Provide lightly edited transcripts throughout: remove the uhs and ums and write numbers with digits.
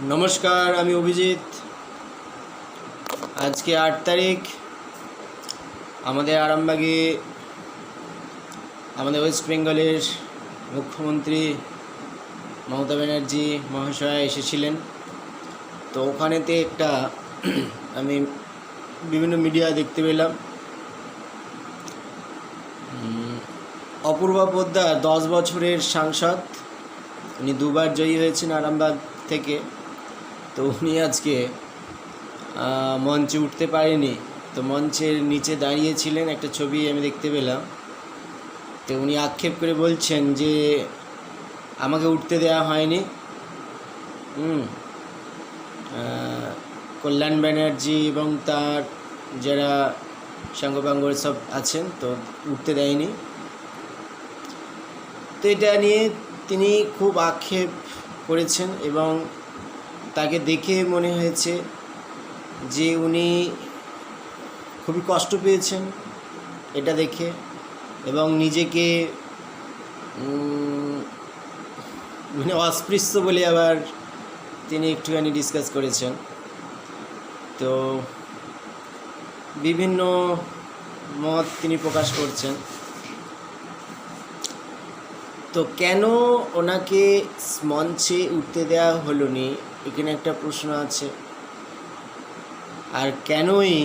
নমস্কার, আমি অভিজিৎ। আজকে ৮ তারিখ। আমাদের আরামবাগে আমাদের ওয়েস্ট বেঙ্গলের মুখ্যমন্ত্রী মমতা ব্যানার্জি মহাশয় এসেছিলেন। তো ওখানেতে একটা আমি বিভিন্ন মিডিয়া দেখতে পেলাম, অপূর্বা পোদ্দার 10 বছরের সাংসদ, উনি দুবার জয়ী হয়েছেন আরামবাগ থেকে। তো উনি আজকে মঞ্চে উঠতে পারেনি, তো মঞ্চের নিচে দাঁড়িয়েছিলেন, একটা ছবি আমি দেখতে পেলাম। তো উনি আক্ষেপ করে বলছেন যে আমাকে উঠতে দেওয়া হয়নি। কল্যাণ ব্যানার্জি এবং তার যারা সাঙ্গপাঙ্গ সব আছেন, তো উঠতে দেয়নি। তো এটা নিয়ে তিনি খুব আক্ষেপ করেছেন এবং তাকে দেখে মনে হয়েছে যে উনি খুবই কষ্ট পেয়েছেন এটা দেখে, এবং নিজেকে মানে অস্পৃশ্য বলে আবার তিনি একটুখানি ডিসকাস করেছেন। তো বিভিন্ন মত তিনি প্রকাশ করছেন। তো কেন ওনাকে মঞ্চে উঠতে দেওয়া হলো নি, এখানে একটা প্রশ্ন আছে। আর কেনই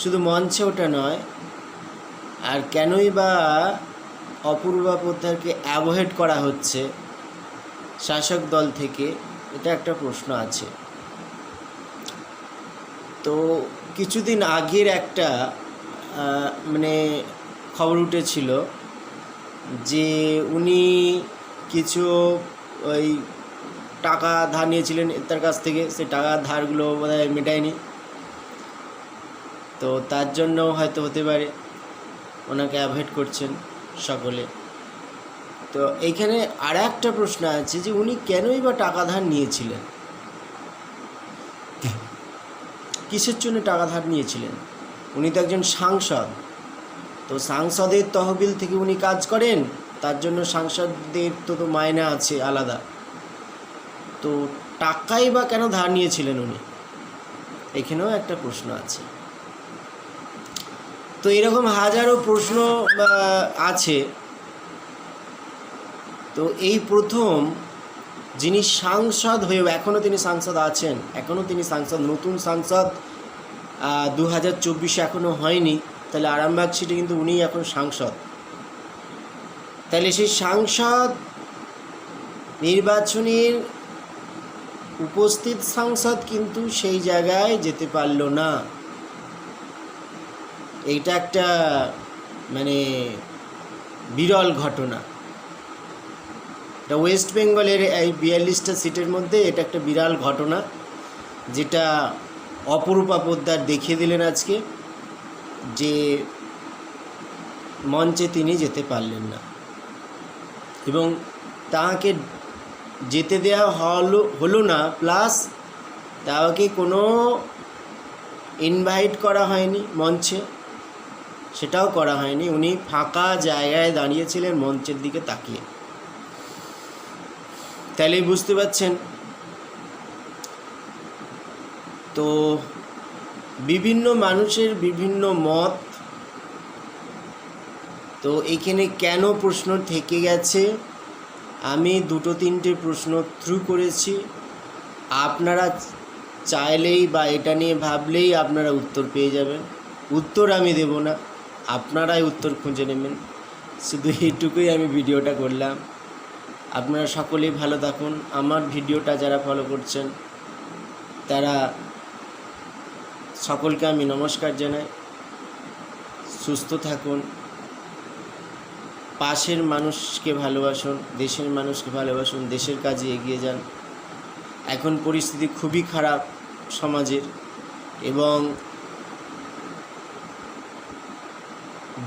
শুধু মঞ্চে ওঠা নয়, আর কেনই বা অপূর্বা পোদ্দারকে অ্যাভয়েড করা হচ্ছে শাসক দল থেকে, এটা একটা প্রশ্ন আছে। তো কিছুদিন আগের একটা মানে খবর উঠেছিল যে উনি কিছু ওই টাকা ধার নিয়েছিলেন তার কাছ থেকে, সে টাকা ধারগুলো বোধহয় মেটায়নি। তো তার জন্য হয়তো হতে পারে ওনাকে অ্যাভয়েড করছেন সকলে। তো এইখানে আর একটা প্রশ্ন আছে যে উনি কেনই বা টাকা ধার নিয়েছিলেন, কিসের জন্য টাকা ধার নিয়েছিলেন? উনি তো একজন সাংসদ, তো সাংসদের তহবিল থেকে উনি কাজ করেন, তার জন্য সাংসদদের তো মায়না আছে আলাদা। তো টাকাই বা কেন ধার নিয়েছিলেন উনি, এখানেও একটা প্রশ্ন আছে। তো এরকম হাজারো প্রশ্ন আছে। তো এই প্রথম যিনি সাংসদ হয়েও এখনও তিনি সাংসদ আছেন, এখনও তিনি সাংসদ, নতুন সাংসদ 2024 এখনও হয়নি, তাহলে আরামবাগ সিটে কিন্তু উনিই এখন সাংসদ। তাহলে সেই সাংসদ নির্বাচনের উপস্থিত সাংসদ কিন্তু সেই জায়গায় যেতে পারল না। এইটা একটা মানে বিরল ঘটনা। এটা ওয়েস্ট বেঙ্গলের এই 42টা সিটের মধ্যে এটা একটা বিরল ঘটনা, যেটা অপরূপা পোদ্দার দেখিয়ে দিলেন আজকে, যে মঞ্চে তিনি যেতে পারলেন না এবং তাকে যেতে দেওয়া হলো না, প্লাস তাকে কোনো ইনভাইট করা হয়নি মঞ্চে, সেটাও করা হয়নি। উনি ফাঁকা জায়গায় দাঁড়িয়েছিলেন মঞ্চের দিকে তাকিয়ে। তাহলেই বুঝতে পারছেন। তো বিভিন্ন মানুষের বিভিন্ন মত। তো এখানে কেন প্রশ্ন থেকে গেছে, আমি 2-3টে প্রশ্ন থ্রু করেছি। আপনারা চাইলেই বা এটা নিয়ে ভাবলেই আপনারা উত্তর পেয়ে যাবেন। উত্তর আমি দেব না, আপনারাই উত্তর খুঁজে নেবেন। শুধু এইটুকুই আমি ভিডিওটা করলাম। আপনারা সকলেই ভালো থাকুন। আমার ভিডিওটা যারা ফলো করছেন তারা সকলকে আমি নমস্কার জানাই। সুস্থ থাকুন, পাশের মানুষকে ভালোবাসুন, দেশের মানুষকে ভালোবাসুন, দেশের কাজে এগিয়ে যান। এখন পরিস্থিতি খুবই খারাপ সমাজের, এবং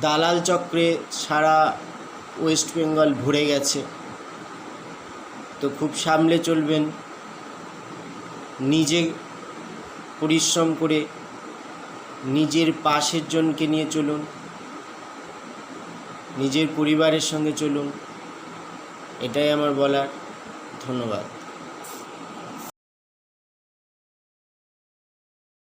দালাল চক্রে সারা ওয়েস্ট বেঙ্গল ভরে গেছে। তো খুব সামলে চলবেন, নিজে পরিশ্রম করে নিজের পাশের জনকে নিয়ে চলুন, নিজের পরিবারের সঙ্গে চলুন, এটাই আমার বলার। ধন্যবাদ।